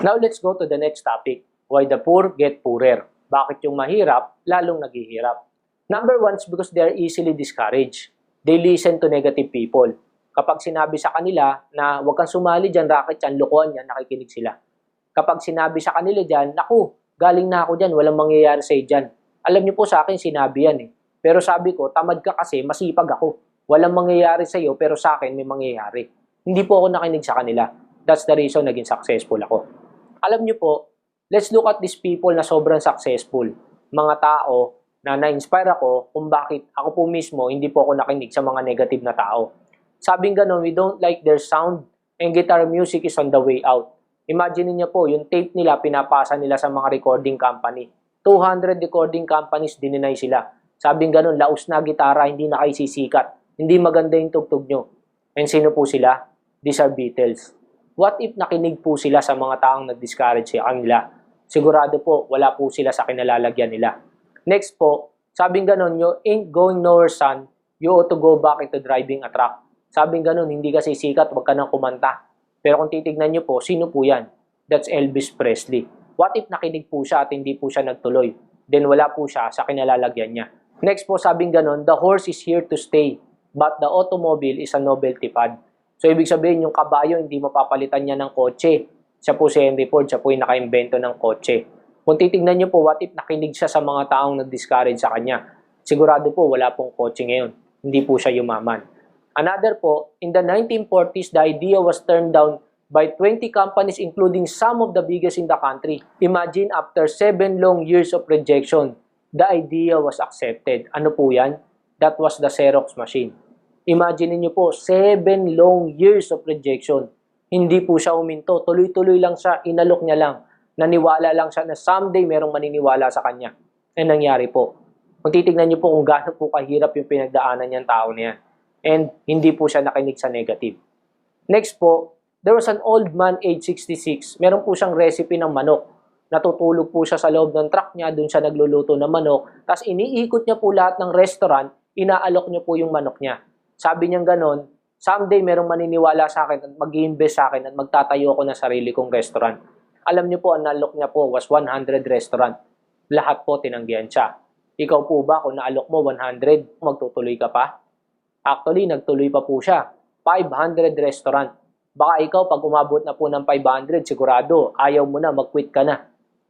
Now let's go to the next topic. Why the poor get poorer? Bakit yung mahirap lalong naghihirap? Number one is because they are easily discouraged. They listen to negative people. Kapag sinabi sa kanila na huwag kang sumali dyan, racket yan, lokohan yan, nakikinig sila. Kapag sinabi sa kanila dyan, naku, galing na ako dyan, walang mangyayari sa'yo dyan. Alam niyo po sa akin, sinabi yan eh. Pero sabi ko, tamad ka kasi, masipag ako. Walang mangyayari sa'yo, pero sa akin may mangyayari. Hindi po ako nakinig sa kanila. That's the reason naging successful ako. Alam niyo po, let's look at these people na sobrang successful. Mga tao na na-inspire ako kung bakit ako po mismo hindi po ako nakinig sa mga negative na tao. Sabing ganun, we don't like their sound and guitar music is on the way out. Imagine niyo po, yung tape nila, pinapasa nila sa mga recording company. 200 recording companies, dininay sila. Sabing ganun, laos na gitara, hindi na kayo sisikat. Hindi maganda yung tugtog nyo. And sino po sila? These are Beatles. What if nakinig po sila sa mga taong nag-discourage sa kanila? Sigurado po, wala po sila sa kinalalagyan nila. Next po, sabing ganun, you ain't going nowhere son, you ought to go back into driving a truck. Sabing ganun, hindi kasi sikat, wag ka nang kumanta. Pero kung titignan nyo po, sino po yan? That's Elvis Presley. What if nakinig po siya at hindi po siya nagtuloy? Then wala po siya sa kinalalagyan niya. Next po, sabing ganun, the horse is here to stay, but the automobile is a novelty fad. So, ibig sabihin, yung kabayo, hindi mapapalitan niya ng kotse. Siya po si Henry Ford, siya po yung naka-invento ng kotse. Kung titignan niyo po, what if nakinig siya sa mga taong nag-discourage sa kanya? Sigurado po, wala pong kotse ngayon. Hindi po siya yumaman. Another po, in the 1940s, the idea was turned down by 20 companies including some of the biggest in the country. Imagine, after 7 long years of rejection, the idea was accepted. Ano po yan? That was the Xerox machine. Imagine niyo po, 7 long years of rejection. Hindi po siya uminto. Tuloy-tuloy lang siya. Inalok niya lang. Naniwala lang siya na someday merong maniniwala sa kanya. And nangyari po. Kung titignan niyo po kung gaano po kahirap yung pinagdaanan niyang tao na yan. And hindi po siya nakinig sa negative. Next po, there was an old man age 66. Meron po siyang recipe ng manok. Natutulog po siya sa loob ng truck niya. Doon siya nagluluto ng manok. Tapos iniikot niya po lahat ng restaurant. Inaalok niya po yung manok niya. Sabi niya ganon, someday merong maniniwala sa akin at mag-i-invest sa akin at magtatayo ako ng sarili kong restaurant. Alam niyo po, ang naalok niya po was 100 restaurant. Lahat po tinanggihan siya. Ikaw po ba, kung naalok mo 100, magtutuloy ka pa? Actually, nagtuloy pa po siya. 500 restaurant. Baka ikaw, pag umabot na po ng 500, sigurado, ayaw mo na, mag-quit ka na.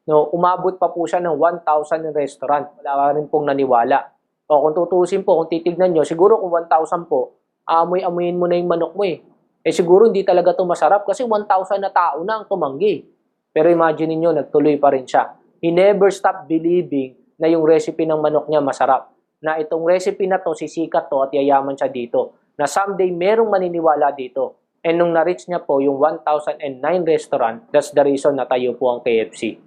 No, umabot pa po siya ng 1,000 restaurant. Wala rin pong naniwala. O kung tutusin po, kung titignan nyo, siguro kung 1,000 po, amoy-amoyin mo na yung manok mo eh. Eh siguro hindi talaga ito masarap kasi 1,000 na tao na ang tumanggi. Pero imagine niyo nagtuloy pa rin siya. He never stopped believing na yung recipe ng manok niya masarap. Na itong recipe na to, sisikat to at yayaman siya dito. Na someday merong maniniwala dito. And nung na-reach niya po yung 1,009 restaurant, that's the reason na tayo po ang KFC.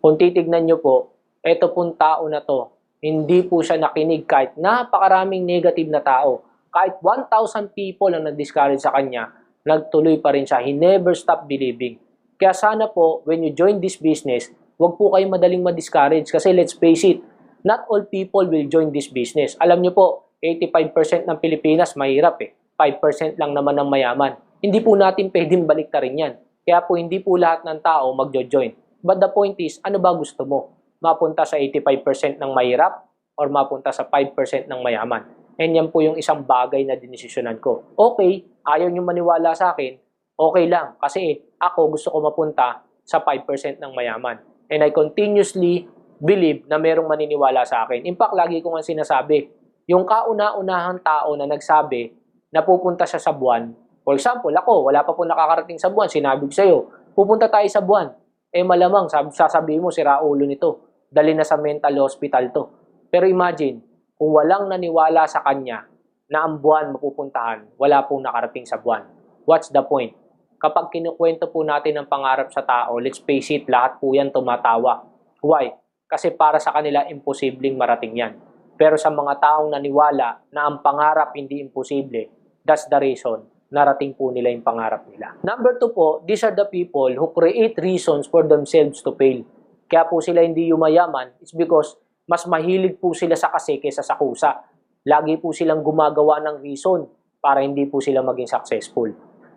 Kung titignan niyo po, eto pong tao na to, hindi po siya nakinig kahit napakaraming negative na tao. Kahit 1,000 people ang nag-discourage sa kanya, nagtuloy pa rin siya. He never stopped believing. Kaya sana po, when you join this business, huwag po kayo madaling ma-discourage. Kasi let's face it, not all people will join this business. Alam niyo po, 85% ng Pilipinas mahirap eh. 5% lang naman ng mayaman. Hindi po natin pwedeng baliktarin yan. Kaya po hindi po lahat ng tao magjo-join. But the point is, ano ba gusto mo? Mapunta sa 85% ng mahirap or mapunta sa 5% ng mayaman? And yan po yung isang bagay na dinesisyonan ko. Okay, ayaw nyo maniwala sa akin, okay lang. Kasi ako gusto ko mapunta sa 5% ng mayaman. And I continuously believe na merong maniniwala sa akin. In fact, lagi ko nga sinasabi, yung kauna-unahang tao na nagsabi na pupunta siya sa buwan, for example, ako, wala pa po nakakarating sa buwan, sinabi ko sa'yo, pupunta tayo sa buwan. Eh malamang, sasabihin mo, sira ulo nito. Dali na sa mental hospital to. Pero imagine, kung walang naniwala sa kanya na ang buwan mapupuntahan, wala pong nakarating sa buwan. What's the point? Kapag kinukwento po natin ang pangarap sa tao, let's face it, lahat po yan tumatawa. Why? Kasi para sa kanila, imposibleng marating yan. Pero sa mga taong naniwala na ang pangarap hindi imposible, that's the reason narating po nila yung pangarap nila. Number 2 po, these are the people who create reasons for themselves to fail. Kaya po sila hindi yumayaman, it's because mas mahilig po sila sa kasi kaysa sa kusa. Lagi po silang gumagawa ng reason para hindi po sila maging successful.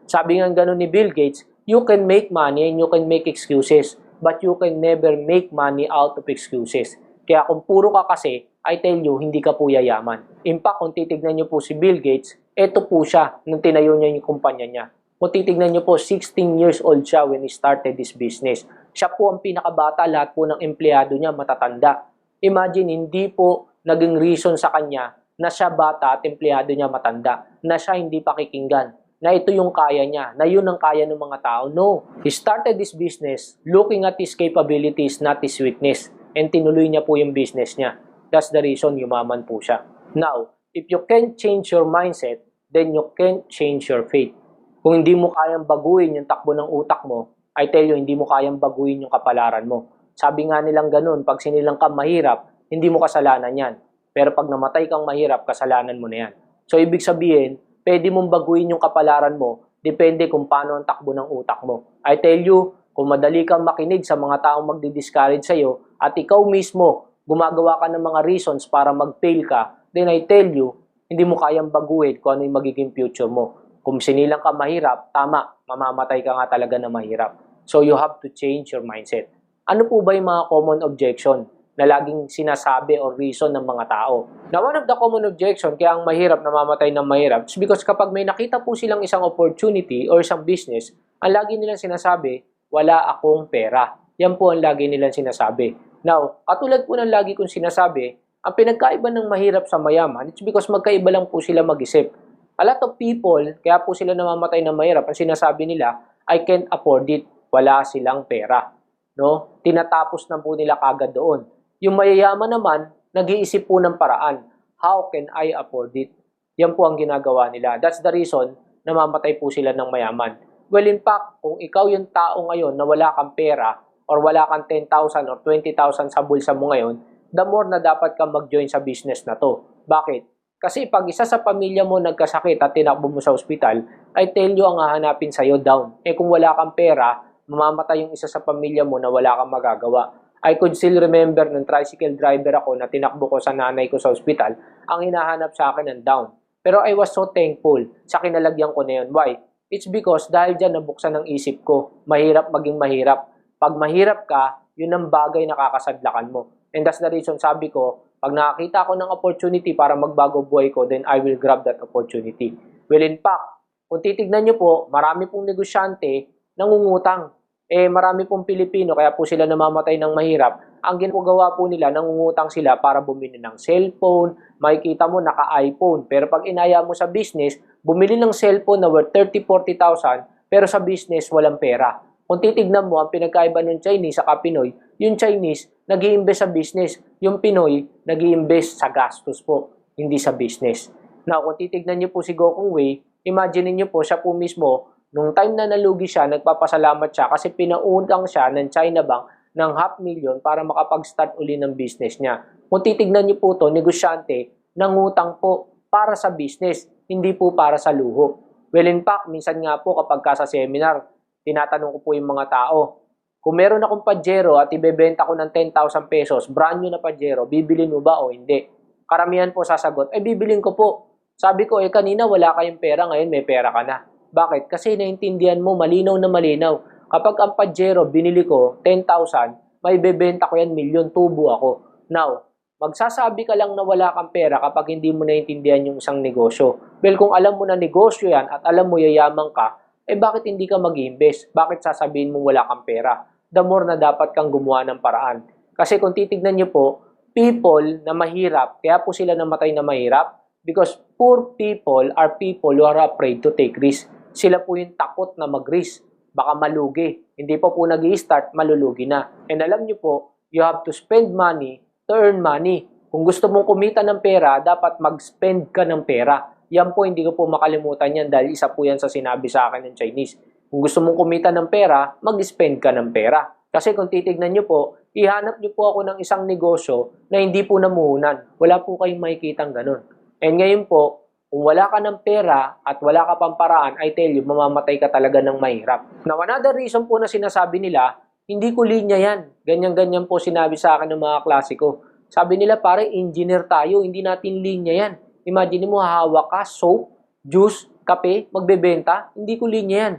Sabi nga ganun ni Bill Gates, You can make money and you can make excuses, but you can never make money out of excuses. Kaya kung puro ka kasi, I tell you, hindi ka po yayaman. In fact, kung titignan nyo po si Bill Gates, eto po siya nung tinayo niya yung kumpanya niya. Kung titignan nyo po, 16 years old siya when he started this business. Siya po ang pinakabata, lahat po ng empleyado niya matatanda. Imagine, hindi po naging reason sa kanya na siya bata at empleyado niya matanda, na siya hindi pakikinggan, na ito yung kaya niya, na yun ang kaya ng mga tao. No. He started this business looking at his capabilities, not his weakness. And tinuloy niya po yung business niya. That's the reason yumaman po siya. Now, if you can't change your mindset, then you can't change your fate. Kung hindi mo kayang baguhin yung takbo ng utak mo, I tell you, hindi mo kayang baguhin yung kapalaran mo. Sabi nga nilang ganun, pag sinilang ka mahirap, hindi mo kasalanan yan. Pero pag namatay kang mahirap, kasalanan mo na yan. So, ibig sabihin, pwede mong baguhin yung kapalaran mo, depende kung paano ang takbo ng utak mo. I tell you, kung madali kang makinig sa mga taong magdi-discourage sa'yo, at ikaw mismo, gumagawa ka ng mga reasons para mag-fail ka, then I tell you, hindi mo kayang baguhin kung ano yung magiging future mo. Kung sinilang ka mahirap, tama, mamamatay ka nga talaga na mahirap. So you have to change your mindset. Ano po ba yung mga common objection na laging sinasabi or reason ng mga tao? Now, one of the common objection kaya ang mahirap namamatay ng mahirap is because kapag may nakita po silang isang opportunity or isang business, ang lagi nilang sinasabi, wala akong pera. Yan po ang lagi nilang sinasabi. Now, katulad po ng lagi kong sinasabi, ang pinagkaiba ng mahirap sa mayaman, it's because magkaiba lang po sila mag-isip. A lot of people, kaya po sila namamatay ng mahirap, ang sinasabi nila, I can't afford it, wala silang pera. No? Tinatapos na po nila kagad doon. Yung mayayaman naman, nag-iisip po ng paraan, how can I afford it? Yan po ang ginagawa nila. That's the reason, namamatay po sila ng mayaman. Well, in fact, kung ikaw yung tao ngayon na wala kang pera, or wala kang 10,000 or 20,000 sa bulsa mo ngayon, the more na dapat kang mag-join sa business na to. Bakit? Kasi pag isa sa pamilya mo nagkasakit at tinakbo mo sa ospital, I tell you ang hahanapin sa'yo down. Eh kung wala kang pera, mamamatay yung isa sa pamilya mo na wala kang magagawa. I could still remember nung tricycle driver ako na tinakbo ko sa nanay ko sa ospital, ang hinahanap sa akin ng down. Pero I was so thankful sa kinalagyan ko na yun. Why? It's because dahil dyan nabuksan ng isip ko, mahirap maging mahirap. Pag mahirap ka, yun ang bagay na kakasadlakan mo. And that's the reason sabi ko, pag nakakita ko ng opportunity para magbago buhay ko, then I will grab that opportunity. Well, in fact, kung titignan nyo po, marami pong negosyante nangungutang. Marami pong Pilipino, kaya po sila namamatay ng mahirap. Ang ginagawa po nila, nangungutang sila para bumili ng cellphone. Makikita mo, naka-iPhone. Pero pag inaya mo sa business, bumili ng cellphone na worth 30,000-40,000, pero sa business, walang pera. Kung titignan mo, ang pinagkaiba ng Chinese sa Pinoy, yung Chinese, nag-i-invest sa business. Yung Pinoy, nag-i-invest sa gastos po, hindi sa business. Now, kung titignan niyo po si Gokong Wei, imagine niyo po, siya po mismo, nung time na nalugi siya, nagpapasalamat siya kasi pinautang siya ng China Bank ng 500,000 para makapag-start uli ng business niya. Kung titignan niyo po to, negosyante, nangutang po para sa business, hindi po para sa luho. Well, in fact, minsan nga po kapag ka sa seminar, tinatanong ko po yung mga tao, kung meron akong Pajero at ibebenta ko ng 10,000 pesos, brand new na Pajero, bibilin mo ba o hindi? Karamihan po sasagot, bibilin ko po. Sabi ko, kanina wala kayong pera, ngayon may pera ka na. Bakit? Kasi naintindihan mo, malinaw na malinaw. Kapag ang Pajero binili ko 10,000, may bebenta ko yan, milyon, tubo ako. Now, magsasabi ka lang na wala kang pera kapag hindi mo naintindihan yung isang negosyo. Well, kung alam mo na negosyo yan at alam mo yayaman ka, bakit hindi ka mag-invest? Bakit sasabihin mong wala kang pera? The more na dapat kang gumawa ng paraan. Kasi kung titignan nyo po, people na mahirap, kaya po sila namatay na mahirap, because poor people are people who are afraid to take risk. Sila po yung takot na mag-risk. Baka malugi. Hindi po nag-i-start, malulugi na. And alam nyo po, you have to spend money to earn money. Kung gusto mong kumita ng pera, dapat mag-spend ka ng pera. Yan po, hindi ko po makalimutan yan dahil isa po yan sa sinabi sa akin ng Chinese. Kung gusto mong kumita ng pera, mag-spend ka ng pera. Kasi kung titignan nyo po, ihanap nyo po ako ng isang negosyo na hindi po namuhunan. Wala po kayong makikitang ganun. And ngayon po, kung wala ka ng pera at wala ka pang paraan, I tell you, mamamatay ka talaga ng mahirap. Now, another reason po na sinasabi nila, hindi ko linya yan. Ganyan-ganyan po sinabi sa akin ng mga klasiko. Sabi nila, pare, engineer tayo, hindi natin linya yan. Imagine mo, hawak ka, soap, juice, kape, magbebenta, hindi ko linya yan.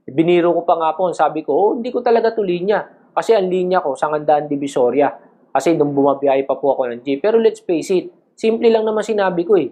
Biniro ko pa nga po, sabi ko, hindi ko talaga to linya. Kasi ang linya ko, Sangandaan Divisoria. Kasi nung bumabiyahe pa po ako ng jeep. Pero let's face it, simple lang naman sinabi ko eh.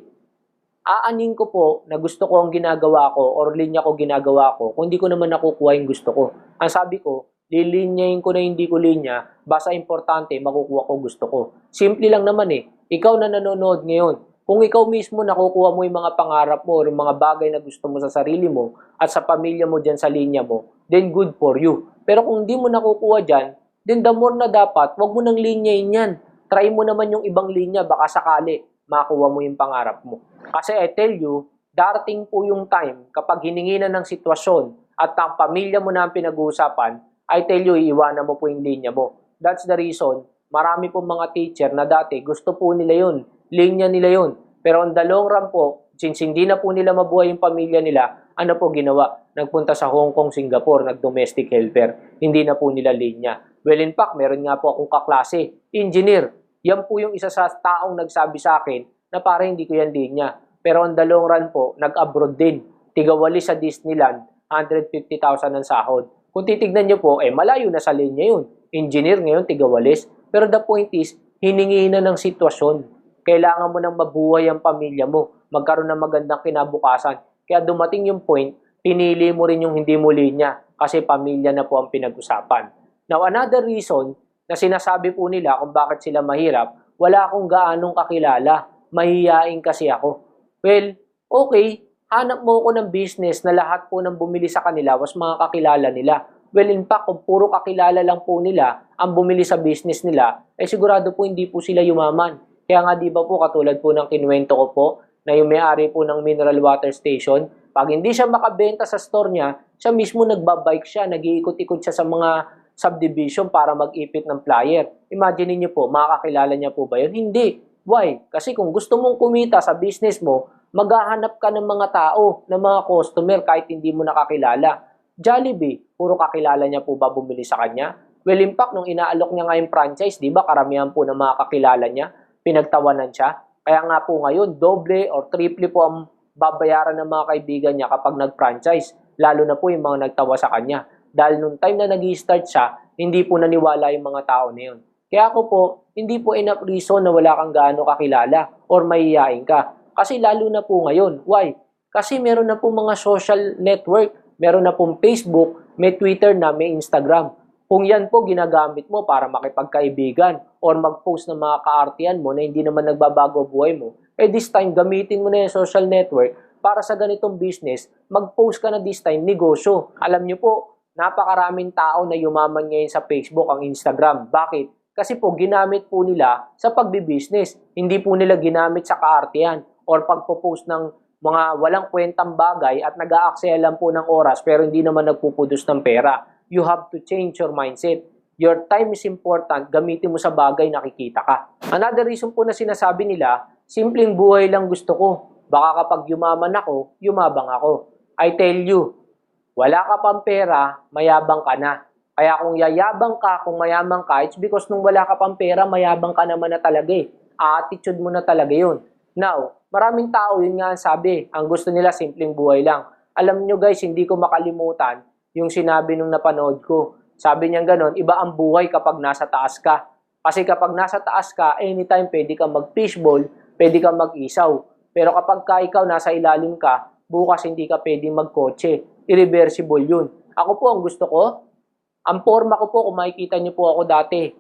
Aanin ko po na gusto ko ang ginagawa ko or linya ko ginagawa ko kung hindi ko naman nakukuha yung gusto ko. Ang sabi ko, lilinyahin ko na hindi ko linya, basta importante makukuha ko gusto ko. Simple lang naman eh. Ikaw na nanonood ngayon, kung ikaw mismo nakukuha mo yung mga pangarap mo or yung mga bagay na gusto mo sa sarili mo at sa pamilya mo dyan sa linya mo, then good for you. Pero kung hindi mo nakukuha dyan, then the more na dapat, wag mo nang linyahin yan. Try mo naman yung ibang linya, baka sakali makuha mo yung pangarap mo. Kasi I tell you, darating po yung time kapag hiningi na ng sitwasyon at ang pamilya mo na ang pinag-uusapan, I tell you, iiwanan mo po yung linya mo. That's the reason, marami po mga teacher na dati gusto po nila yun, linya nila yun. Pero on the long run po, since hindi na po nila mabuhay yung pamilya nila, ano po ginawa? Nagpunta sa Hong Kong, Singapore, nag-domestic helper. Hindi na po nila linya. Well, in fact, meron nga po akong kaklase, engineer. Yan po yung isa sa taong nagsabi sa akin na parang hindi ko yan linya. Pero on the long run po, nag-abroad din. Tigawali sa Disneyland, 150,000 ang sahod. Kung titignan nyo po, malayo na sa linya yun. Engineer ngayon, tigawalis. Pero the point is, hiningi na ng sitwasyon. Kailangan mo nang mabuhay ang pamilya mo. Magkaroon ng magandang kinabukasan. Kaya dumating yung point, pinili mo rin yung hindi mo linya kasi pamilya na po ang pinag-usapan. Now, another reason na sinasabi po nila kung bakit sila mahirap, wala akong gaanong kakilala. Mahihiyain kasi ako. Well, okay, hanap mo ko ng business na lahat po ng bumili sa kanila was mga kakilala nila. Well, in fact, kung puro kakilala lang po nila ang bumili sa business nila, sigurado po hindi po sila yumaman. Kaya nga di ba po katulad po ng kinuwento ko po na yung may-ari po ng mineral water station, pag hindi siya makabenta sa store niya, siya mismo nagbabike siya, nag-iikot-ikot siya sa mga subdivision para mag-ipit ng flyer. Imagine niyo po, makakakilala niya po ba yun? Hindi. Why? Kasi kung gusto mong kumita sa business mo, maghahanap ka ng mga tao, ng mga customer kahit hindi mo nakakilala. Jollibee, puro kakilala niya po ba bumili sa kanya? Well, in fact, nung inaalok niya nga yung franchise, di ba karamihan po ng mga kakilala niya, pinagtawanan siya. Kaya nga po ngayon, doble or triple po ang babayaran ng mga kaibigan niya kapag nag-franchise, lalo na po yung mga nagtawa sa kanya. Dahil nung time na nag-i-start siya, hindi po naniwala yung mga tao na yun. Kaya ako po, hindi po enough reason na wala kang gaano kakilala or mahihiyain ka. Kasi lalo na po ngayon. Why? Kasi meron na po mga social network, meron na pong Facebook, may Twitter na, may Instagram. Kung yan po ginagamit mo para makipagkaibigan or mag-post ng mga kaartihan mo na hindi naman nagbabago buhay mo, this time gamitin mo na yung social network para sa ganitong business, mag-post ka na this time, negosyo. Alam nyo po, napakaraming tao na yumaman ngayon sa Facebook, ang Instagram. Bakit? Kasi po ginamit po nila sa pagbibusiness. Hindi po nila ginamit sa kaartihan or pagpo-post ng mga walang kwentang bagay at nag-aaksaya lang po ng oras pero hindi naman nagpupudos ng pera. You have to change your mindset. Your time is important. Gamitin mo sa bagay na kikita ka. Another reason po na sinasabi nila, simpleng buhay lang gusto ko. Baka kapag yumaman ako, yumabang ako. I tell you, wala ka pang pera, mayabang ka na. Kaya kung yayabang ka, kung mayabang ka, it's because nung wala ka pang pera, mayabang ka naman na talaga eh. Attitude mo na talaga yun. Now, maraming tao yun nga ang sabi, ang gusto nila simpleng buhay lang. Alam nyo guys, hindi ko makalimutan yung sinabi nung napanood ko. Sabi niya gano'n, iba ang buhay kapag nasa taas ka. Kasi kapag nasa taas ka, anytime pwede kang mag-fishball, pwede kang mag-isaw. Pero kapag ikaw nasa ilalim ka, bukas hindi ka pwede magkotse. Irreversible yun. Ako po, ang gusto ko, ang forma ko po, kung makikita niyo po ako dati,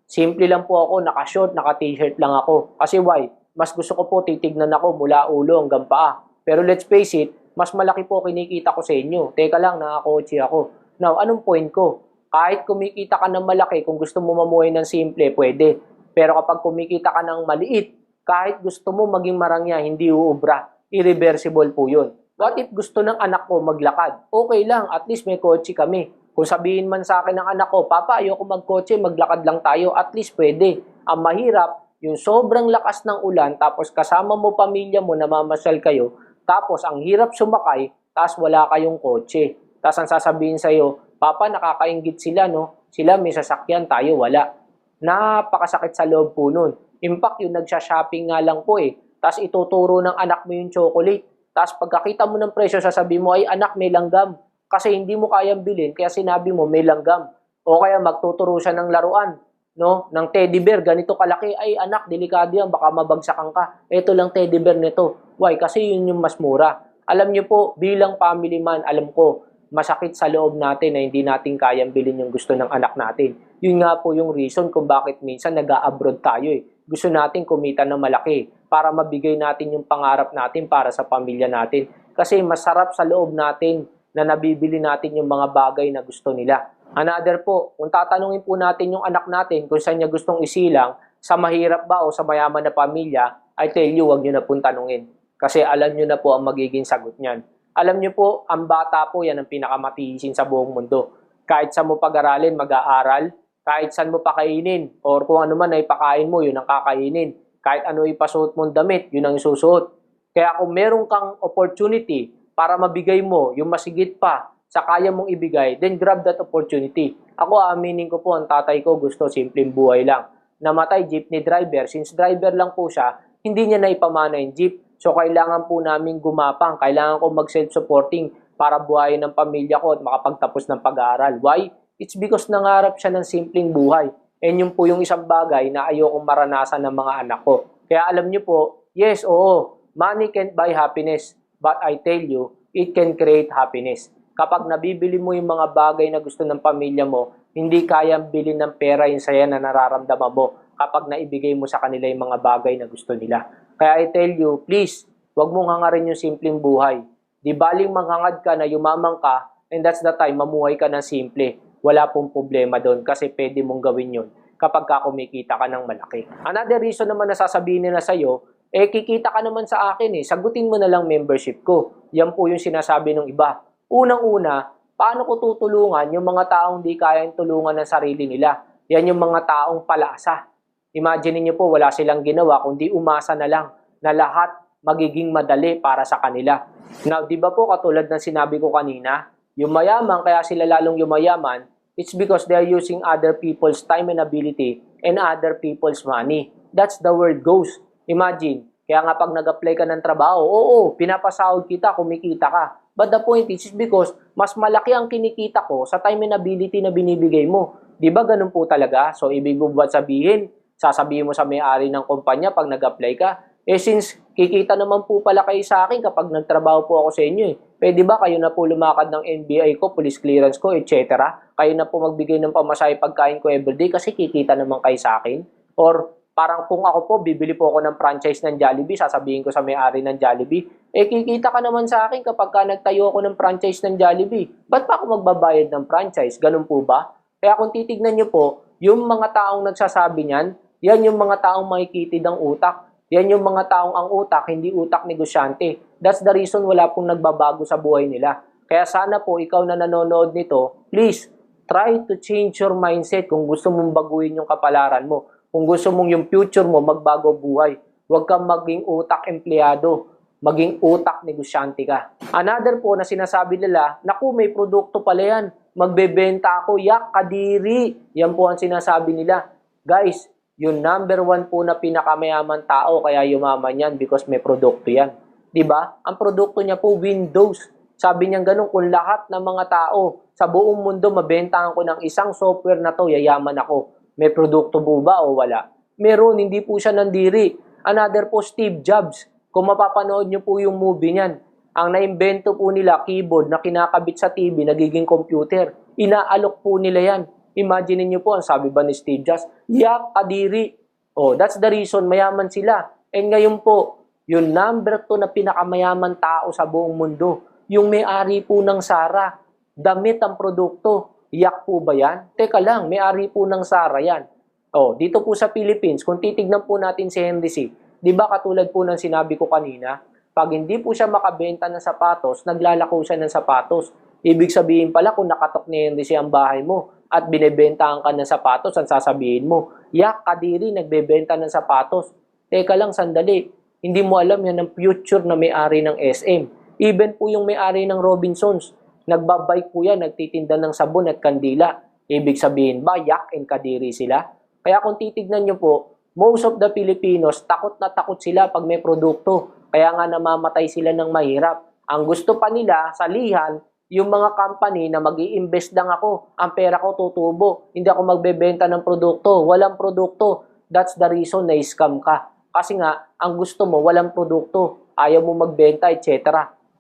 simple lang po ako, naka-short, naka-t-shirt lang ako. Kasi why? Mas gusto ko po titignan ako mula ulo hanggang paa. Pero let's face it, mas malaki po kinikita ko sa inyo. Teka lang, nakakotse ako. Now, anong point ko? Kahit kumikita ka ng malaki, kung gusto mo mamuhay ng simple, pwede. Pero kapag kumikita ka ng maliit, kahit gusto mo maging marangya, hindi uubra. Irreversible po yun. What if gusto ng anak ko maglakad? Okay lang, at least may kotse kami. Kung sabihin man sa akin ng anak ko, Papa, ayoko magkotse, maglakad lang tayo, at least pwede. Ang mahirap, yung sobrang lakas ng ulan, tapos kasama mo pamilya mo, namamasyal kayo, tapos ang hirap sumakay, tapos wala kayong kotse. Tapos ang sasabihin sa'yo, Papa, nakakainggit sila, no? Sila may sasakyan, tayo wala. Napakasakit sa loob po nun. In fact, yung nagsha-shopping nga lang po Tapos ituturo ng anak mo yung chocolate. Tapos pagkakita mo ng presyo, sasabihin mo, ay anak, may langgam. kasi hindi mo kayang bilhin, kaya sinabi mo may langgam. O kaya magtuturo siya ng laruan, no? Ng teddy bear, ganito kalaki. Ay anak, delikado yan, baka mabagsakan ka. Ito lang teddy bear nito. Why? Kasi yun yung mas mura. Alam niyo po, bilang family man, alam ko, masakit sa loob natin na hindi natin kayang bilhin yung gusto ng anak natin. Yun nga po yung reason kung bakit minsan nag-a-abroad tayo eh. Gusto natin kumita ng malaki para mabigay natin yung pangarap natin para sa pamilya natin. Kasi masarap sa loob natin na nabibili natin yung mga bagay na gusto nila. Another po, kung tatanungin po natin yung anak natin kung saan niya gustong isilang, sa mahirap ba o sa mayaman na pamilya, I tell you, huwag nyo na pong tanungin. Kasi alam nyo na po ang magiging sagot niyan. Alam nyo po, ang bata po yan ang pinakamatiisin sa buong mundo. Kahit saan mo pag-aralin, mag-aaral. Kahit saan mo pakainin. Or kung ano man ay pakain mo, yun ang kakainin. Kahit ano ipasuot mong damit, yun ang susuot. Kaya kung meron kang opportunity para mabigay mo yung masigit pa sa kaya mong ibigay, then grab that opportunity. Ako, aminin ko po, ang tatay ko gusto simpleng buhay lang. Namatay jeepney driver. Since driver lang po siya, hindi niya naipamana yung jeep. So, kailangan po namin gumapang. Kailangan ko mag-self-supporting para buhayin ng pamilya ko at makapagtapos ng pag-aaral. Why? It's because nangarap siya ng simpleng buhay. And yun po yung isang bagay na ayokong maranasan ng mga anak ko. Kaya alam niyo po, yes, oo, money can't buy happiness. But I tell you, it can create happiness. Kapag nabibili mo yung mga bagay na gusto ng pamilya mo, hindi kayang bilhin ng pera yung saya na nararamdaman mo kapag naibigay mo sa kanila yung mga bagay na gusto nila. Kaya I tell you, please, wag mong hangarin yung simpleng buhay. Di baling manghangad ka na yumamang ka, and that's the time mamuhay ka ng simple. Wala pong problema doon kasi pwede mong gawin yun kapag ka kumikita ka ng malaki. Another reason naman na sasabihin nila sa'yo, kikita ka naman sa akin sagutin mo na lang membership ko. Yan po yung sinasabi ng iba. Unang-una, paano ko tutulungan yung mga taong di kayang tulungan ng sarili nila? Yan yung mga taong palasa. Imagine niyo po, wala silang ginawa kundi umasa na lang na lahat magiging madali para sa kanila. Now, di ba po katulad ng sinabi ko kanina, yung mayaman, kaya sila lalong yumayaman, it's because they are using other people's time and ability and other people's money. That's the word goes. Imagine, kaya nga pag nag-apply ka ng trabaho, oo, pinapasahod kita, kumikita ka. But the point is because mas malaki ang kinikita ko sa time and ability na binibigay mo. Di ba ganun po talaga? So, ibig mo ba sabihin, sasabihin mo sa may-ari ng kumpanya pag nag-apply ka, since kikita naman po pala kayo sa akin kapag nagtrabaho po ako sa inyo pwede ba kayo na po lumakad ng NBI ko, police clearance ko, etc. Kayo na po magbigay ng pamasahe pagkain ko everyday kasi kikita naman kayo sa akin? Or parang kung ako po, bibili po ako ng franchise ng Jollibee, sasabihin ko sa may-ari ng Jollibee, kikita ka naman sa akin kapag ka nagtayo ako ng franchise ng Jollibee. Ba't pa ako magbabayad ng franchise? Ganun po ba? Kaya kung titignan nyo po, yung mga taong nagsasabi niyan, yan yung mga taong makikitid ang utak. Yan yung mga taong ang utak, hindi utak negosyante. That's the reason wala pong nagbabago sa buhay nila. Kaya sana po, ikaw na nanonood nito, please, try to change your mindset kung gusto mong baguhin yung kapalaran mo. Kung gusto mong yung future mo, magbago buhay. Huwag kang maging utak empleyado. Maging utak negosyante ka. Another po na sinasabi nila, naku, may produkto pala yan. Magbebenta ako, yak, kadiri. Yan po ang sinasabi nila. Guys, yung number 1 po na pinakamayaman tao kaya yumaman yan because may produkto yan. Diba? Ang produkto niya po, Windows. Sabi niya ganun, kung lahat ng mga tao sa buong mundo mabentahan ko ng isang software na to, yayaman ako. May produkto po ba o wala? Meron, hindi po siya nandiri. Another po, Steve Jobs. Kung mapapanood niyo po yung movie niyan, ang naimbento po nila, keyboard na kinakabit sa TV, nagiging computer. Inaalok po nila yan. Imagine niyo po, ang sabi ba ni Steve Jobs, yak, kadiri. Oh, that's the reason, mayaman sila. And ngayon po, yung number 2 na pinakamayaman tao sa buong mundo, yung may-ari po ng Sara, damit ang produkto. Yak po ba yan? Teka lang, may-ari po ng Sara yan. Oh, dito po sa Philippines, kung titignan po natin si Henry C., di ba katulad po ng sinabi ko kanina, pag hindi po siya makabenta ng sapatos, naglalako siya ng sapatos. Ibig sabihin pala kung nakatok ni Henry C. ang bahay mo at binebentahan ka ng sapatos, ang sasabihin mo, yak, kadiri, nagbebenta ng sapatos. Teka lang, sandali. Hindi mo alam yan ang future na may-ari ng SM. Even po yung may-ari ng Robinsons, nagbabike po yan, nagtitinda ng sabon at kandila. Ibig sabihin ba, yak and kadiri sila? Kaya kung titignan nyo po, most of the Filipinos, takot na takot sila pag may produkto. Kaya nga namamatay sila ng mahirap. Ang gusto pa nila, salihan, yung mga company na mag-i-invest lang ako, ang pera ko tutubo, hindi ako magbebenta ng produkto, walang produkto. That's the reason na scam ka. Kasi nga, ang gusto mo, walang produkto, ayaw mo magbenta, etc.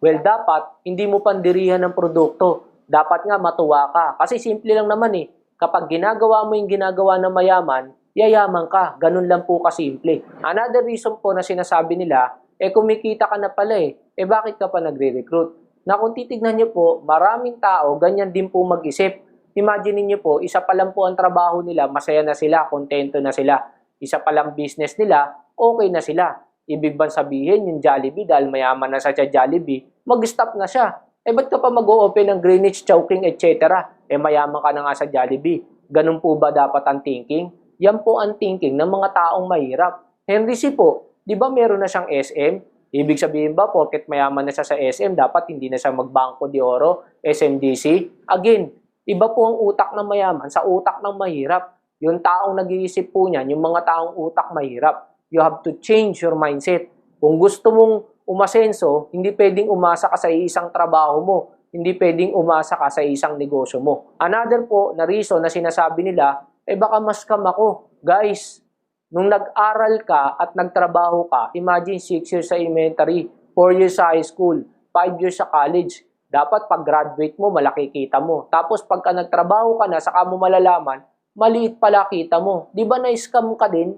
Well, dapat, hindi mo pandirihan ng produkto. Dapat nga matuwa ka. Kasi simple lang naman eh. Kapag ginagawa mo yung ginagawa ng mayaman, yayaman ka. Ganun lang po kasimple. Another reason po na sinasabi nila, kumikita ka na pala bakit ka pa nagre-recruit? Na kung titignan nyo po, maraming tao, ganyan din po mag-isip. Imagine niyo po, isa pa lang po ang trabaho nila, masaya na sila, kontento na sila. Isa pa lang business nila, okay na sila. Ibig bang sabihin, yung Jollibee, dahil mayaman na sa Jollibee, mag-stop na siya. Ba't ka pa mag-o-open ng Greenwich, Chowking, etc.? Mayaman ka na nga sa Jollibee. Ganun po ba dapat ang thinking? Yan po ang thinking ng mga taong mahirap. Henry C. po, di ba meron na siyang SM? Ibig sabihin ba, porket mayaman na siya sa SM, dapat hindi na siya magbangko de oro, SMDC? Again, iba po ang utak ng mayaman sa utak ng mahirap. Yung taong nag-iisip po niyan, yung mga taong utak mahirap. You have to change your mindset. Kung gusto mong umasenso, hindi pwedeng umasa ka sa isang trabaho mo. Hindi pwedeng umasa ka sa isang negosyo mo. Another po na reason na sinasabi nila, baka mas-scam ako. Guys, nung nag-aral ka at nagtrabaho ka, imagine 6 years sa elementary, 4 years sa high school, 5 years sa college. Dapat pag-graduate mo, malaki kita mo. Tapos pagka nagtrabaho ka na, saka mo malalaman, maliit pala kita mo. Di ba na-scam ka din?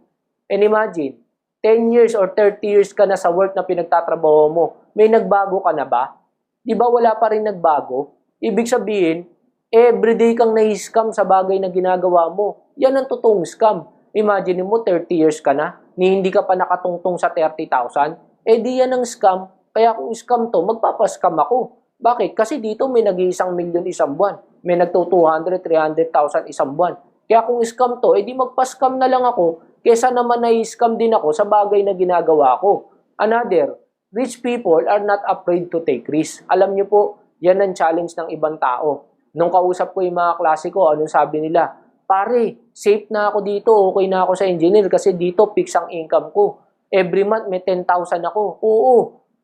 And imagine, 10 years or 30 years ka na sa work na pinagtatrabaho mo, may nagbago ka na ba? Di ba wala pa rin nagbago? Ibig sabihin, everyday kang na-scam sa bagay na ginagawa mo. Yan ang totoong scam. Imagine mo, 30 years ka na, ni hindi ka pa nakatungtong sa 30,000, di yan ang scam. Kaya kung scam to, magpapascam ako. Bakit? Kasi dito may nag-1 milyon isang buwan. May nagto 200, 300,000 isang buwan. Kaya kung scam to, di magpa-scam na lang ako, kesa naman na-scam din ako sa bagay na ginagawa ko. Another, rich people are not afraid to take risks. Alam niyo po, yan ang challenge ng ibang tao. Nung kausap ko yung mga klase ko, anong sabi nila? Pare, safe na ako dito, okay na ako sa engineer kasi dito fix ang income ko. Every month may 10,000 ako. Oo,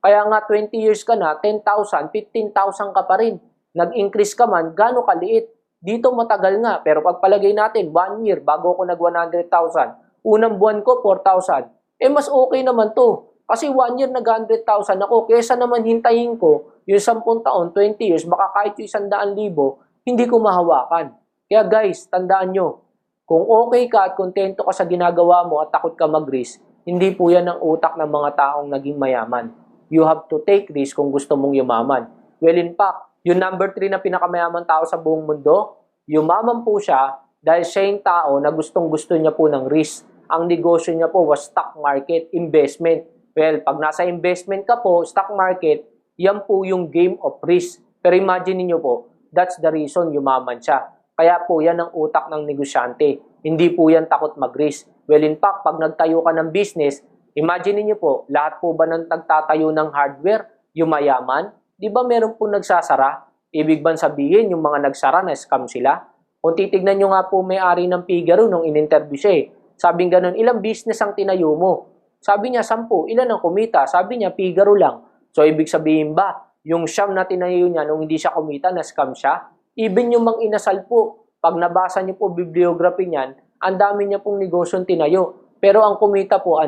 kaya nga 20 years ka na, 10,000, 15,000 ka pa rin. Nag-increase ka man, gano'ng kaliit. Dito matagal nga, pero pagpalagay natin, 1 year bago ako nag 100,000. Unang buwan ko, 4,000. Mas okay naman to. Kasi 1 year nag 100,000 ako, kesa naman hintayin ko, yung 10 taon, 20 years, baka kahit yung 100,000, hindi ko mahawakan. Kaya guys, tandaan nyo, kung okay ka at kontento ka sa ginagawa mo at takot ka mag-risk, hindi po yan ang utak ng mga taong naging mayaman. You have to take risk kung gusto mong yumaman. Well, in fact, yung number 3 na pinakamayaman tao sa buong mundo, yumaman po siya dahil siya yung tao na gustong-gusto niya po ng risk. Ang negosyo niya po was stock market, investment. Well, pag nasa investment ka po, stock market, yan po yung game of risk. Pero imagine niyo po, that's the reason yumaman siya. Kaya po yan ang utak ng negosyante. Hindi po yan takot mag-risk. Well, in fact, pag nagtayo ka ng business, imagine niyo po, lahat po ba ng nagtatayo ng hardware, yung mayaman? Di ba meron po nagsasara? Ibig bang sabihin, yung mga nagsara na scam sila? Kung titignan nyo nga po may-ari ng Figaro nung in-interview siya Sabing ganun, ilang business ang tinayo mo? Sabi niya, 10. Ilan ang kumita? Sabi niya, Figaro lang. So, ibig sabihin ba, yung siyam na tinayo niya nung hindi siya kumita, na scam siya? Even yung mang inasal po, pag nabasa niyo po bibliography niyan, ang dami niya pong negosyong tinayo. Pero ang kumita po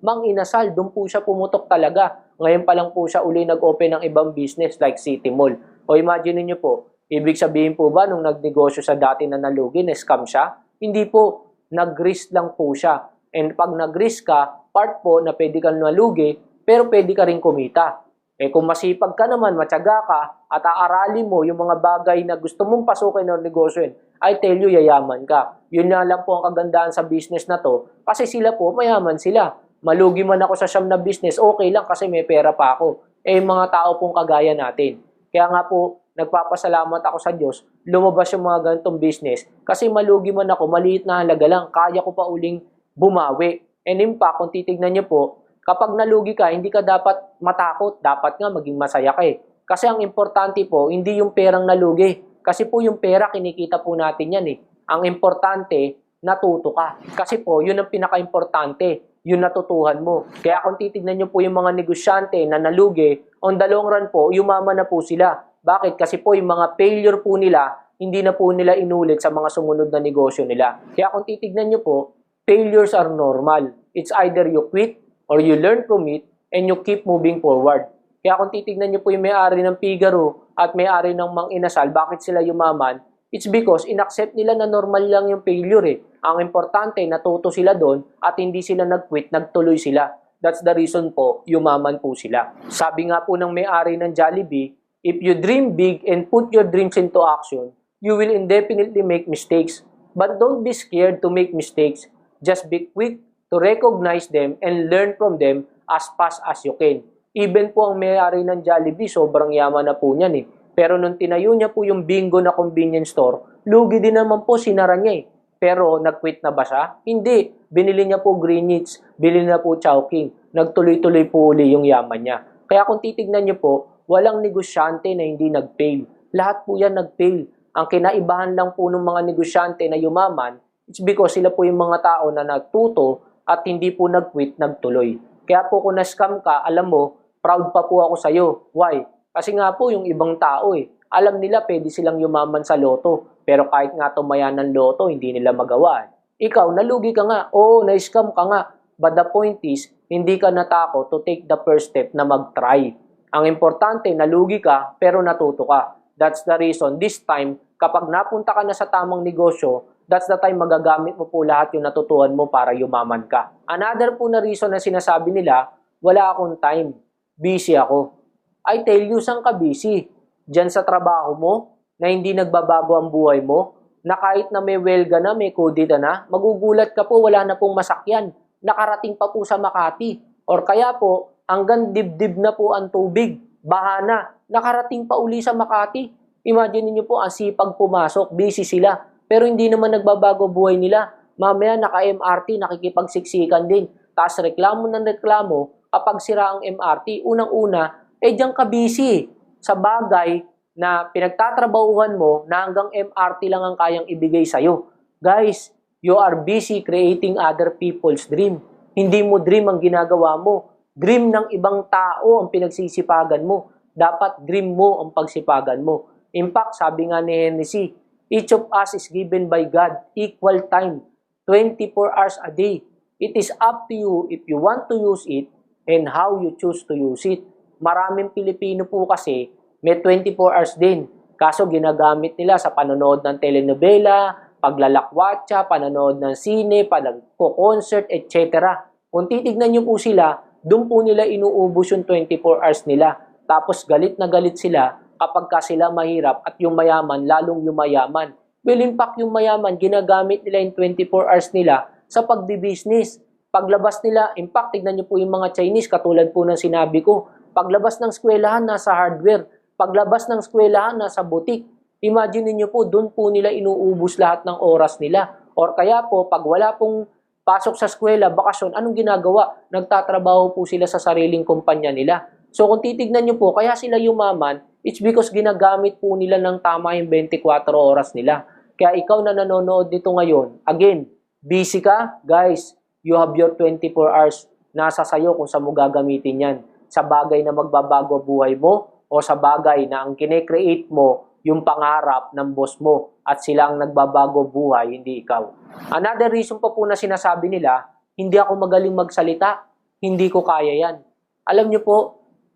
mang inasal, doon po siya pumutok talaga. Ngayon pa lang po siya uli nag-open ng ibang business like City Mall. O imagine niyo po, ibig sabihin po ba nung nagnegosyo sa dati na nalugi, na scam siya? Hindi po, nag-risk lang po siya. And pag nag-risk ka, part po na pwede kang nalugi, pero pwede ka rin kumita. Kung masipag ka naman, matyaga ka, at aaralin mo yung mga bagay na gusto mong pasukin o negosyoin, I tell you, yayaman ka. Yun na lang po ang kagandahan sa business na to, kasi sila po, mayaman sila. Malugi man ako sa siyam na business, okay lang kasi may pera pa ako. Mga tao pong kagaya natin. Kaya nga po, nagpapasalamat ako sa Diyos, lumabas yung mga ganitong business, kasi malugi man ako, maliit na halaga lang, kaya ko pa uling bumawi. And in fact, kung titignan niyo po, kapag nalugi ka, hindi ka dapat matakot. Dapat nga maging masaya ka Kasi ang importante po, hindi yung perang nalugi. Kasi po yung pera, kinikita po natin yan Ang importante, natuto ka. Kasi po, yun ang pinaka-importante. Yun natutuhan mo. Kaya kung titignan nyo po yung mga negosyante na nalugi, on the long run po, yumaman na po sila. Bakit? Kasi po yung mga failure po nila, hindi na po nila inulit sa mga sumunod na negosyo nila. Kaya kung titignan nyo po, failures are normal. It's either you quit or you learn from it and you keep moving forward. Kaya kung titignan nyo po yung may-ari ng Figaro at may-ari ng Mang Inasal, bakit sila yumaman? It's because inaccept nila na normal lang yung failure eh. Ang importante, natuto sila doon at hindi sila nag-quit, nagtuloy sila. That's the reason po, yumaman po sila. Sabi nga po ng may-ari ng Jollibee, if you dream big and put your dreams into action, you will indefinitely make mistakes. But don't be scared to make mistakes. Just be quick to recognize them and learn from them as fast as you can. Even po ang may-ari ng Jollibee, sobrang yaman na po niyan eh. Pero nung tinayo niya po yung Bingo na convenience store, lugi din naman po, sinara niya eh. Pero nag-quit na ba siya? Hindi. Binili niya po Greenwich, binili na po Chowking. Nagtuloy-tuloy po uli yung yaman niya. Kaya kung titignan niyo po, walang negosyante na hindi nag-fail. Lahat po yan nag-fail. Ang kinaibahan lang po ng mga negosyante na yumaman, it's because sila po yung mga tao na nagtuto at hindi po nag-quit, nagtuloy. Kaya po kung na-scam ka, alam mo, proud pa po ako sa'yo. Why? Kasi nga po yung ibang tao alam nila pwede silang yumaman sa loto. Pero kahit nga tumaya ng loto, hindi nila magawa. Ikaw, nalugi ka nga. Oo, na-scam ka nga. But the point is, hindi ka natakot to take the first step na mag-try. Ang importante, nalugi ka, pero natuto ka. That's the reason. This time, kapag napunta ka na sa tamang negosyo, that's the time magagamit mo po lahat yung natutuhan mo para yumaman ka. Another po na reason na sinasabi nila, wala akong time. Busy ako. I tell you, saan ka busy? Diyan sa trabaho mo, na hindi nagbabago ang buhay mo, na kahit na may welga na, may kudita na, magugulat ka po, wala na pong masakyan. Nakarating pa po sa Makati. Or kaya po, hanggang dibdib na po ang tubig. Baha na. Nakarating pa uli sa Makati. Imagine niyo po, ang sipag pumasok, busy sila. Pero hindi naman nagbabago buhay nila. Mamaya naka-MRT, nakikipagsiksikan din. Tapos reklamo ng reklamo, kapag sira ang MRT, unang-una, diyan ka busy. Sa bagay na pinagtatrabahuhan mo na hanggang MRT lang ang kayang ibigay sa'yo. Guys, you are busy creating other people's dream. Hindi mo dream ang ginagawa mo. Dream ng ibang tao ang pinagsisipagan mo. Dapat dream mo ang pagsipagan mo. In fact, sabi nga ni Henry C., each of us is given by God equal time, 24 hours a day. It is up to you if you want to use it and how you choose to use it. Maraming Pilipino po kasi may 24 hours din. Kaso ginagamit nila sa panonood ng telenovela, paglalakwatsa, panonood ng sine, pagko-concert, etc. Kung titignan nyo po sila, doon po nila inuubos yung 24 hours nila. Tapos galit na galit sila kapag ka sila mahirap at yung mayaman, lalong yung mayaman. Well, in fact, yung mayaman, ginagamit nila yung 24 hours nila sa pagdi-business. Paglabas nila, in fact, tignan nyo po yung mga Chinese, katulad po ng sinabi ko, paglabas ng eskwelahan, nasa hardware. Paglabas ng eskwelahan, nasa butik. Imagine niyo po, doon po nila inuubos lahat ng oras nila. Or kaya po, pag wala pong pasok sa eskwela, bakasyon, anong ginagawa? Nagtatrabaho po sila sa sariling kumpanya nila. So kung titignan niyo po, kaya sila yumaman, it's because ginagamit po nila ng tama yung 24 oras nila. Kaya ikaw na nanonood dito ngayon, again, busy ka? Guys, you have your 24 hours. Nasa sayo kung saan mo gagamitin yan. Sa bagay na magbabago buhay mo, o sa bagay na ang kine-create mo yung pangarap ng boss mo at sila ang nagbabago buhay, hindi ikaw. Another reason pa po na sinasabi nila, hindi ako magaling magsalita, hindi ko kaya yan. Alam nyo po,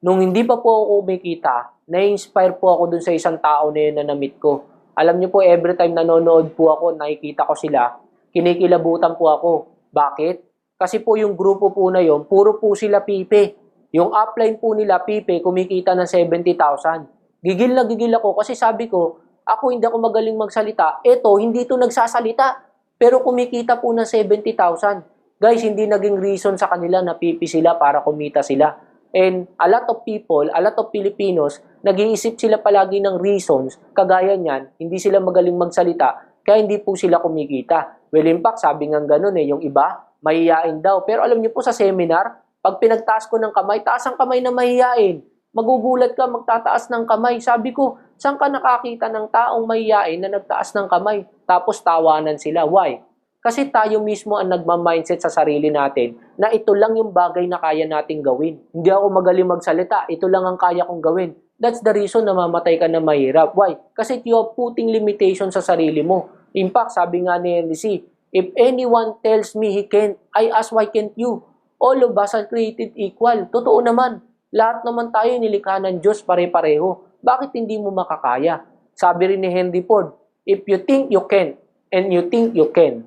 nung hindi pa po ako kumikita, na-inspire po ako dun sa isang tao na yun na na-meet ko. Alam nyo po, every time nanonood po ako, nakikita ko sila, kinikilabutan po ako. Bakit? Kasi po yung grupo po na yun, puro po sila pipe. Yung upline po nila, Pipe, kumikita ng 70,000. Gigil na gigil ako kasi sabi ko, ako hindi ako magaling magsalita. Eto, hindi to nagsasalita. Pero kumikita po ng 70,000. Guys, hindi naging reason sa kanila na pipi sila para kumita sila. And a lot of people, a lot of Filipinos, nag-iisip sila palagi ng reasons. Kagaya niyan, hindi sila magaling magsalita, kaya hindi po sila kumikita. Well, in fact, sabi nga ganun yung iba, mahihain daw. Pero alam niyo po sa seminar, pag pinagtaas ko ng kamay, taas ang kamay na mahihain. Magugulat ka, magtataas ng kamay. Sabi ko, saan ka nakakita ng taong mahihain na nagtaas ng kamay? Tapos tawanan sila. Why? Kasi tayo mismo ang nagmamindset sa sarili natin na ito lang yung bagay na kaya nating gawin. Hindi ako magaling magsalita, ito lang ang kaya kong gawin. That's the reason na mamatay ka na mahirap. Why? Kasi you are putting limitation sa sarili mo. In fact, sabi nga ni Henry C., if anyone tells me he can't, I ask why can't you? All of us are created equal. Totoo naman. Lahat naman tayo nilikha ng Diyos pare-pareho. Bakit hindi mo makakaya? Sabi rin ni Henry Ford, if you think you can and you think you can,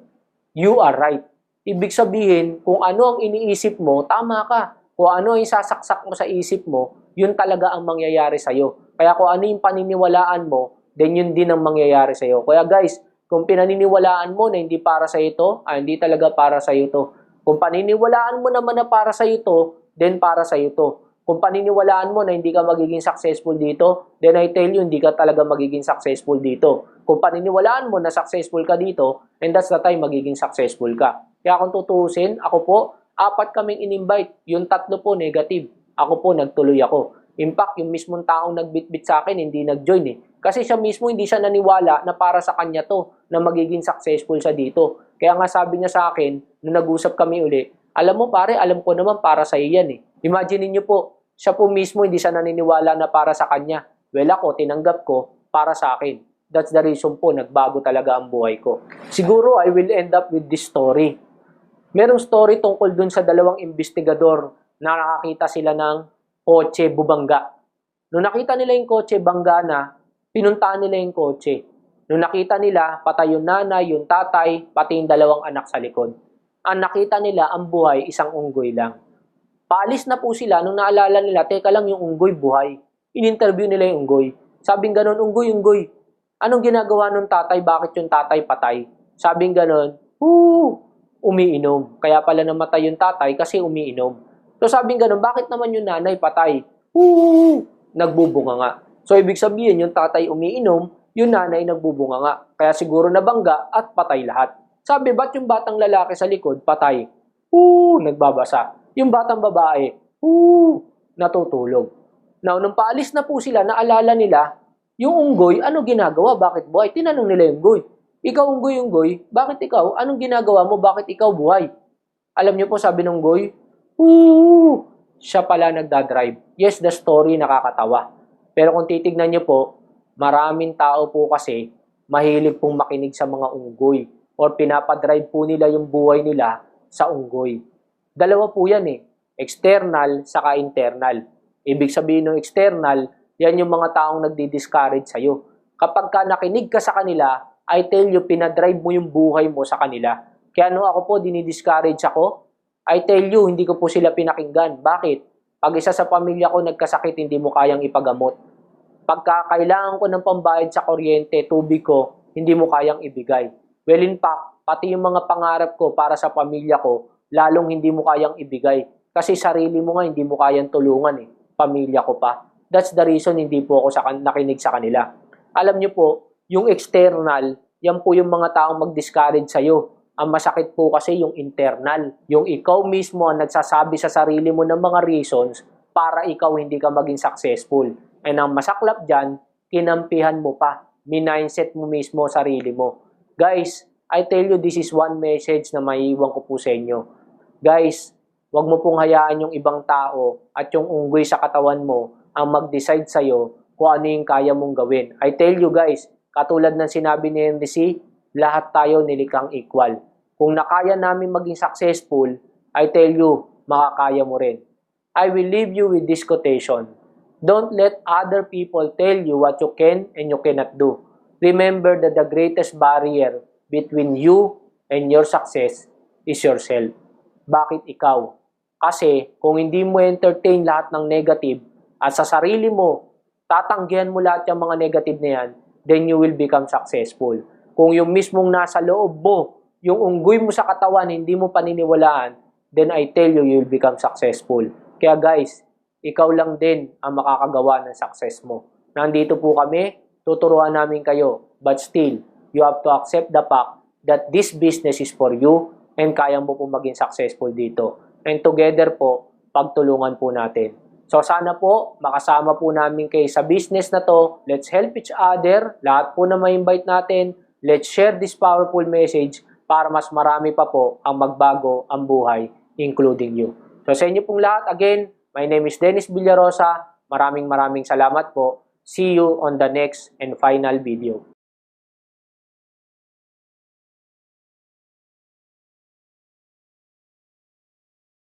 you are right. Ibig sabihin, kung ano ang iniisip mo, tama ka. Kung ano ang sasaksak mo sa isip mo, yun talaga ang mangyayari sa'yo. Kaya kung ano yung paniniwalaan mo, then yun din ang mangyayari sa'yo. Kaya guys, kung pinaniniwalaan mo na hindi para sa'yo ito, hindi talaga para sa'yo ito. Kung paniniwalaan mo naman na para sa'yo ito, then para sa'yo ito. Kung paniniwalaan mo na hindi ka magiging successful dito, then I tell you, hindi ka talaga magiging successful dito. Kung paniniwalaan mo na successful ka dito, and that's the time magiging successful ka. Kaya kung tutuusin, ako po, 4 kaming in-invite. Yung 3 po negative. Ako po, nagtuloy ako. In fact, yung mismong taong nagbitbit sa akin, hindi nag-join eh. Kasi siya mismo, hindi siya naniwala na para sa kanya to, na magiging successful siya dito. Kaya nga sabi niya sa akin, nung nag-usap kami uli, alam mo pare, alam ko naman para sa iyo yan eh. Imagine niyo po, siya po mismo hindi siya naniniwala na para sa kanya. Well ako, tinanggap ko para sa akin. That's the reason po, nagbago talaga ang buhay ko. Siguro, I will end up with this story. Merong story tungkol dun sa 2 investigador na nakakita sila ng kotse bubangga. Nung nakita nila yung kotse bangga na, pinuntaan nila yung kotse. Nung nakita nila, patay yung nanay, yung tatay, pati yung 2 anak sa likod. Ang nakita nila, ang buhay, isang unggoy lang. Paalis na po sila nung naalala nila, teka lang yung unggoy buhay. In-interview nila yung unggoy. Sabing ganon, unggoy. Anong ginagawa nung tatay? Bakit yung tatay patay? Sabing ganon, umiinom. Kaya pala namatay yung tatay kasi umiinom. So sabing ganon, bakit naman yung nanay patay? Nagbubunga nga. So ibig sabihin, yung tatay umiinom, yung nanay nagbubunga nga. Kaya siguro nabangga at patay lahat. Sabi, ba't yung batang lalaki sa likod patay? Nagbabasa. Yung batang babae, natutulog. Now, nung paalis na po sila, naalala nila, yung unggoy, ano ginagawa? Bakit buhay? Tinanong nila yung unggoy. Ikaw, unggoy, bakit ikaw? Anong ginagawa mo? Bakit ikaw buhay? Alam niyo po, sabi ng unggoy, siya pala nagdadrive. Yes, the story nakakatawa. Pero kung titignan niyo po, maraming tao po kasi mahilig pong makinig sa mga unggoy or pinapadrive po nila yung buhay nila sa unggoy. 2 po yan eh. External saka internal. Ibig sabihin ng external, yan yung mga taong nagdi-discourage sa'yo. Kapag ka nakinig ka sa kanila, I tell you, pinadrive mo yung buhay mo sa kanila. Kaya ako po, dinidiscourage ako. I tell you, hindi ko po sila pinakinggan. Bakit? Pag isa sa pamilya ko nagkasakit, hindi mo kayang ipagamot. Pagka kailangan ko ng pambayad sa kuryente, tubig ko, hindi mo kayang ibigay. Well, in fact, pati yung mga pangarap ko para sa pamilya ko, lalong hindi mo kayang ibigay. Kasi sarili mo nga, hindi mo kayang tulungan eh. Pamilya ko pa. That's the reason hindi po ako nakinig sa kanila. Alam niyo po, yung external, yan po yung mga taong mag-discourage sa'yo. Ang masakit po kasi yung internal. Yung ikaw mismo ang nagsasabi sa sarili mo ng mga reasons para ikaw hindi ka maging successful. And ang masaklap dyan, kinampihan mo pa. Minindset mo mismo sarili mo. Guys, I tell you, this is one message na maiiwan ko po sa inyo. Guys, wag mo pong hayaan yung ibang tao at yung unggoy sa katawan mo ang mag-decide sa'yo kung ano yung kaya mong gawin. I tell you guys, katulad ng sinabi ni Henry C., lahat tayo nilikhang equal. Kung nakaya namin maging successful, I tell you, makakaya mo rin. I will leave you with this quotation. Don't let other people tell you what you can and you cannot do. Remember that the greatest barrier between you and your success is yourself. Bakit ikaw? Kasi kung hindi mo entertain lahat ng negative at sa sarili mo, tatanggihan mo lahat yung mga negative na yan, then you will become successful. Kung yung mismong nasa loob mo, yung unggoy mo sa katawan, hindi mo paniniwalaan, then I tell you, you will become successful. Kaya guys, ikaw lang din ang makakagawa ng success mo. Nandito po kami, tuturuan namin kayo. But still, you have to accept the fact that this business is for you and kaya mo po maging successful dito. And together po, pagtulungan po natin. So sana po, makasama po namin kayo sa business na to. Let's help each other. Lahat po na ma-invite natin. Let's share this powerful message para mas marami pa po ang magbago ang buhay, including you. So sa inyo pong lahat, again, my name is Dennis Villarosa. Maraming salamat po. See you on the next and final video.